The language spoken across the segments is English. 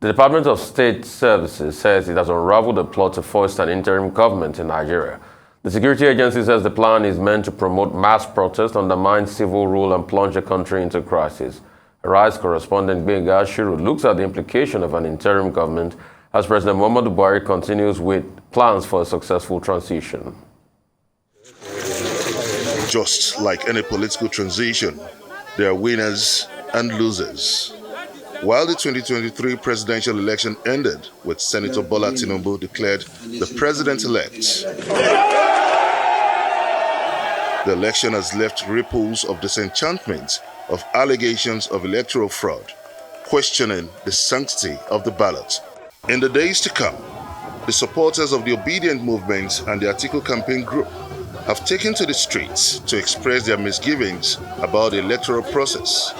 The Department of State Services says it has unraveled a plot to foist an interim government in Nigeria. The security agency says the plan is meant to promote mass protest, undermine civil rule, and plunge the country into crisis. Arise correspondent Benga Shiru looks at the implication of an interim government as President Muhammadu Buhari continues with plans for a successful transition. Just like any political transition, there are winners and losers. While the 2023 presidential election ended with Senator Bola Tinubu declared the president-elect, the election has left ripples of disenchantment, of allegations of electoral fraud, questioning the sanctity of the ballot. In the days to come, the supporters of the Obedient Movement and the Atiku campaign group have taken to the streets to express their misgivings about the electoral process.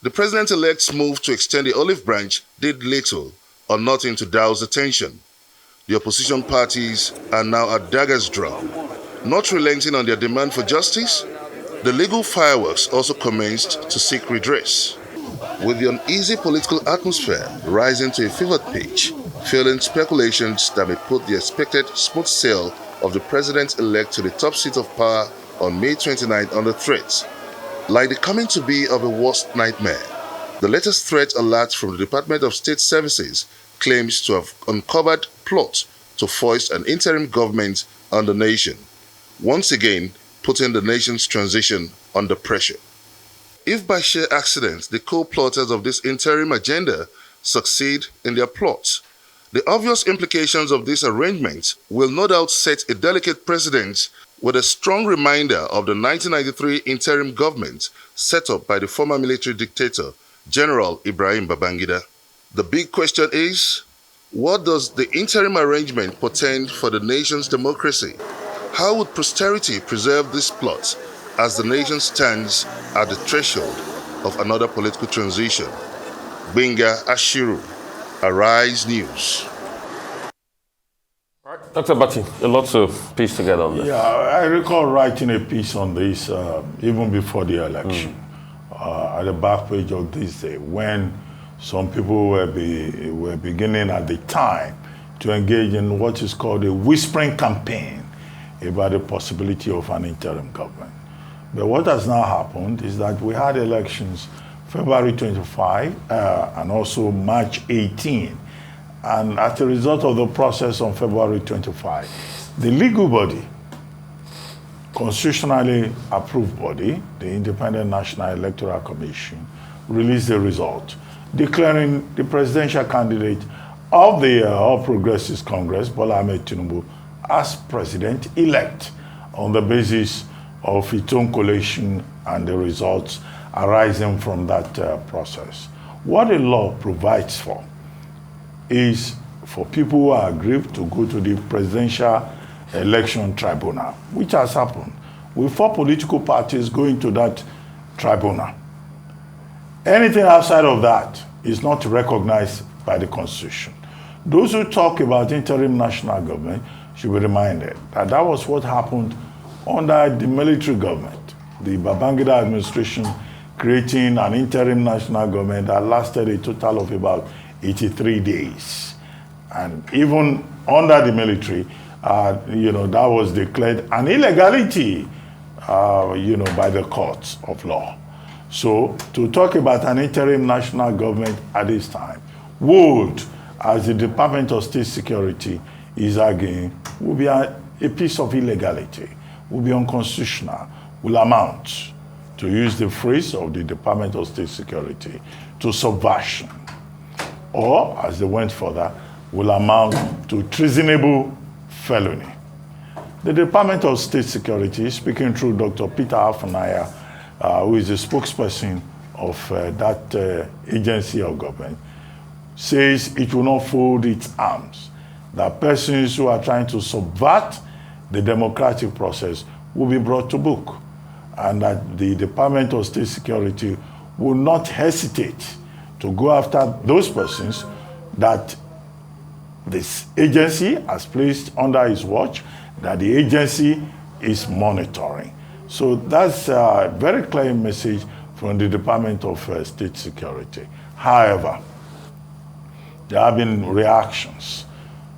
The president-elect's move to extend the olive branch did little or nothing to douse the tension. The opposition parties are now at daggers drawn. Not relenting on their demand for justice, the legal fireworks also commenced to seek redress. With the uneasy political atmosphere rising to a fever pitch, fueling speculations that may put the expected smooth sail of the president-elect to the top seat of power on May 29 under threat. Like the coming to be of a worst nightmare, the latest threat alert from the Department of State Services claims to have uncovered plot to foist an interim government on the nation, once again putting the nation's transition under pressure. If by sheer accident the co-plotters of this interim agenda succeed in their plot, the obvious implications of this arrangement will no doubt set a delicate precedent with a strong reminder of the 1993 interim government set up by the former military dictator, General Ibrahim Babangida. The big question is, what does the interim arrangement portend for the nation's democracy? How would posterity preserve this plot as the nation stands at the threshold of another political transition? Benga Ashiru, Arise News. Dr. Bati, a lot to piece together on this. Yeah, I recall writing a piece on this even before the election, at the back page of this day, when some people were beginning at the time to engage in what is called a whispering campaign about the possibility of an interim government. But what has now happened is that we had elections February 25 and also March 18. And as a result of the process on February 25, the legal body, constitutionally approved body, the Independent National Electoral Commission, released the result, declaring the presidential candidate of the All Progressives Congress, Bola Ahmed Tinubu, as president-elect on the basis of its own collation and the results arising from that process. What the law provides for is for people who are aggrieved to go to the Presidential Election Tribunal, which has happened, with 4 political parties going to that tribunal. Anything outside of that is not recognized by the Constitution. Those who talk about interim national government should be reminded that that was what happened under the military government, the Babangida administration creating an interim national government that lasted a total of about 83 days. And even under the military, that was declared an illegality, by the courts of law. So to talk about an interim national government at this time would, as the Department of State Security is arguing, would be a piece of illegality, would be unconstitutional, will amount, to use the phrase of the Department of State Security, to subversion. Or, as they went further, will amount to treasonable felony. The Department of State Security, speaking through Dr. Peter Afanaya, who is the spokesperson of that agency of government, says it will not fold its arms, that persons who are trying to subvert the democratic process will be brought to book, and that the Department of State Security will not hesitate to go after those persons that this agency has placed under his watch, that the agency is monitoring. So that's a very clear message from the Department of State Security. However, there have been reactions.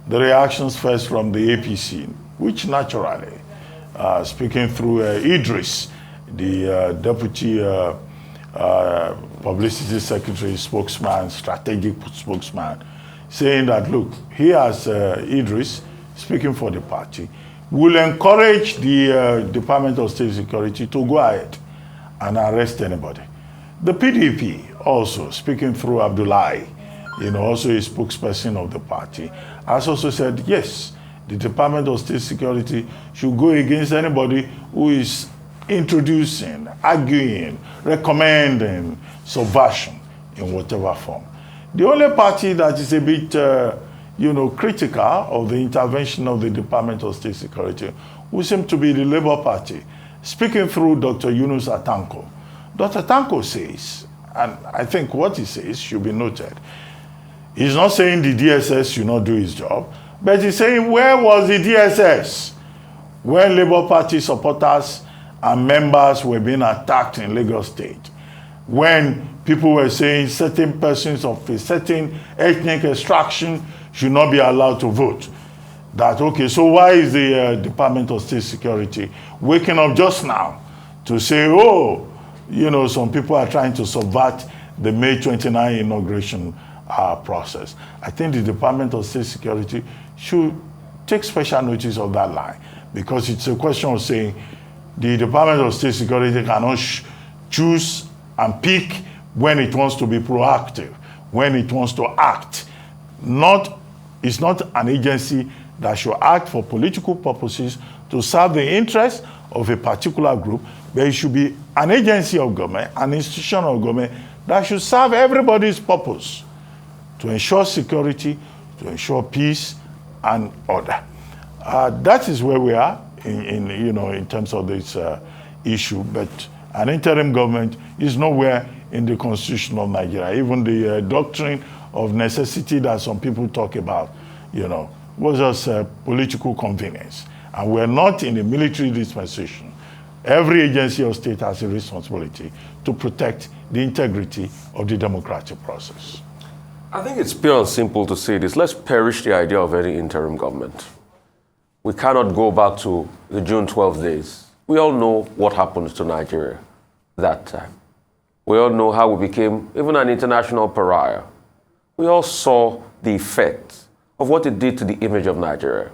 The reactions first from the APC, which naturally, speaking through Idris, the Deputy Publicity Secretary spokesman, strategic spokesman, saying that, look, he as Idris, speaking for the party, will encourage the Department of State Security to go ahead and arrest anybody. The PDP also, speaking through Abdullahi, also a spokesperson of the party, has also said, yes, the Department of State Security should go against anybody who is introducing, arguing, recommending subversion in whatever form. The only party that is a bit, critical of the intervention of the Department of State Security would seem to be the Labour Party. Speaking through Dr. Yunus Atanko, Dr. Atanko says, and I think what he says should be noted, he's not saying the DSS should not do his job, but he's saying, where was the DSS when Labour Party supporters and members were being attacked in Lagos State? When people were saying certain persons of a certain ethnic extraction should not be allowed to vote. That, okay, so why is the Department of State Security waking up just now to say, oh, some people are trying to subvert the May 29 inauguration process? I think the Department of State Security should take special notice of that line, because it's a question of saying the Department of State Security cannot choose and pick when it wants to be proactive, when it wants to act. It's not an agency that should act for political purposes to serve the interests of a particular group, but it should be an agency of government, an institution of government that should serve everybody's purpose to ensure security, to ensure peace and order. That is where we are in terms of this issue, but an interim government is nowhere in the Constitution of Nigeria. Even the doctrine of necessity that some people talk about, was just political convenience. And we're not in a military dispensation. Every agency of state has a responsibility to protect the integrity of the democratic process. I think it's pure and simple to say this. Let's perish the idea of any interim government. We cannot go back to the June 12 days. We all know what happened to Nigeria that time. We all know how we became even an international pariah. We all saw the effect of what it did to the image of Nigeria.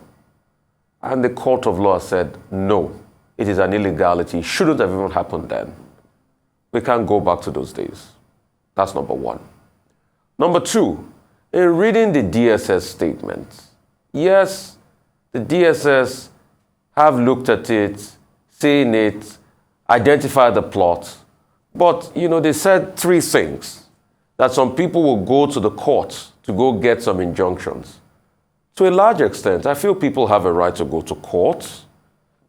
And the court of law said, no, it is an illegality. It shouldn't have even happened then. We can't go back to those days. That's number one. Number two, in reading the DSS statements, yes, the DSS have looked at it, seen it, identified the plot, but, they said three things. That some people will go to the courts to go get some injunctions. To a large extent, I feel people have a right to go to court.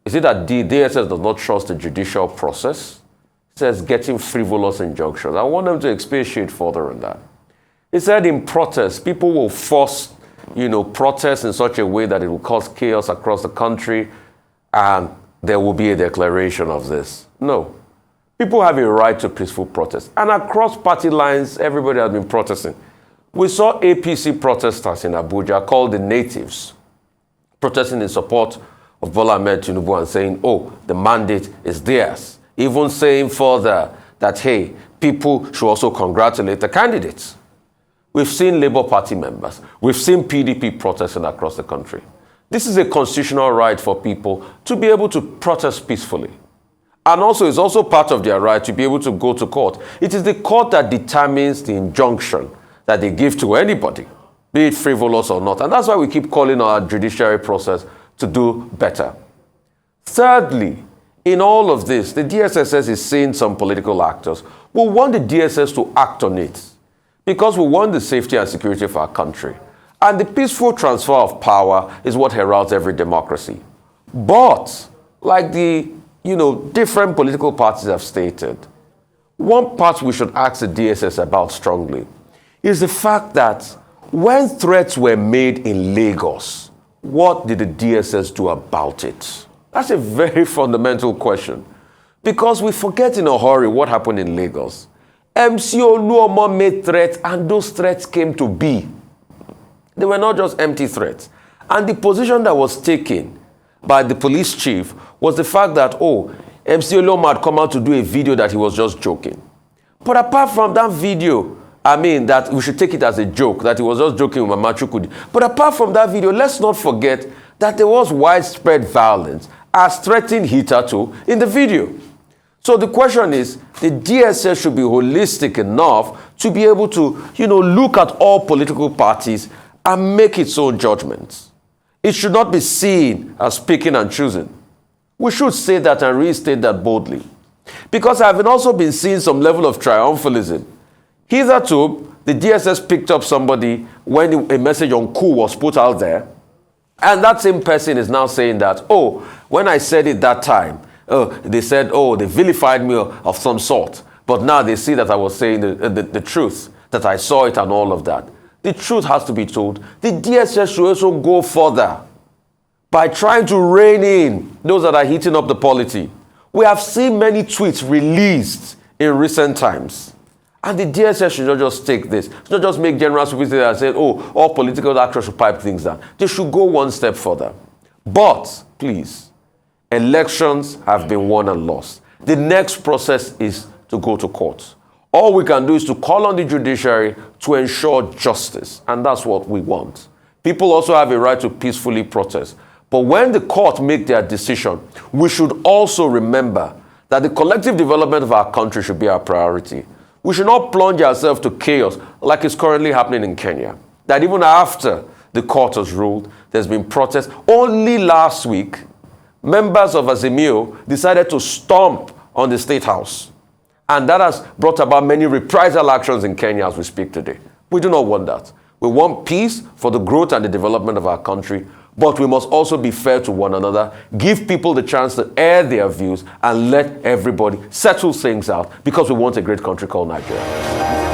Is it that the DSS does not trust the judicial process? It says getting frivolous injunctions. I want them to expatiate further on that. It said in protest, people will force, protest in such a way that it will cause chaos across the country and there will be a declaration of this. No. People have a right to peaceful protest. And across party lines, everybody has been protesting. We saw APC protesters in Abuja called the Natives, protesting in support of Bola Ahmed Tinubu and saying, oh, the mandate is theirs. Even saying further that, hey, people should also congratulate the candidates. We've seen Labour Party members. We've seen PDP protesting across the country. This is a constitutional right for people to be able to protest peacefully. And also, it's also part of their right to be able to go to court. It is the court that determines the injunction that they give to anybody, be it frivolous or not. And that's why we keep calling our judiciary process to do better. Thirdly, in all of this, the DSS is seeing some political actors. We want the DSS to act on it because we want the safety and security of our country. And the peaceful transfer of power is what heralds every democracy. But, like the different political parties have stated, one part we should ask the DSS about strongly is the fact that when threats were made in Lagos, what did the DSS do about it? That's a very fundamental question. Because we forget in a hurry what happened in Lagos. MC Oluomo made threats, and those threats came to be. They were not just empty threats. And the position that was taken by the police chief was the fact that, MC Oluomo had come out to do a video that he was just joking. But apart from that video, that we should take it as a joke, that he was just joking with Mama Chukwudi. But apart from that video, let's not forget that there was widespread violence as threatened hitherto in the video. So the question is, the DSS should be holistic enough to be able to, look at all political parties and make its own judgments. It should not be seen as picking and choosing. We should say that and restate that boldly. Because I've also been seeing some level of triumphalism. Hitherto, the DSS picked up somebody when a message on coup was put out there, and that same person is now saying that, when I said it that time, they said, they vilified me of some sort. But now they see that I was saying the truth, that I saw it and all of that. The truth has to be told. The DSS should also go further by trying to rein in those that are heating up the polity. We have seen many tweets released in recent times. And the DSS should not just take this. Should not just make general stupidity and say, all political actors should pipe things down. They should go one step further. But, please, elections have been won and lost. The next process is to go to court. All we can do is to call on the judiciary to ensure justice. And that's what we want. People also have a right to peacefully protest. But when the court make their decision, we should also remember that the collective development of our country should be our priority. We should not plunge ourselves to chaos like is currently happening in Kenya. That even after the court has ruled, there's been protests. Only last week, members of Azimio decided to stomp on the State House. And that has brought about many reprisal actions in Kenya as we speak today. We do not want that. We want peace for the growth and the development of our country, but we must also be fair to one another, give people the chance to air their views, and let everybody settle things out because we want a great country called Nigeria.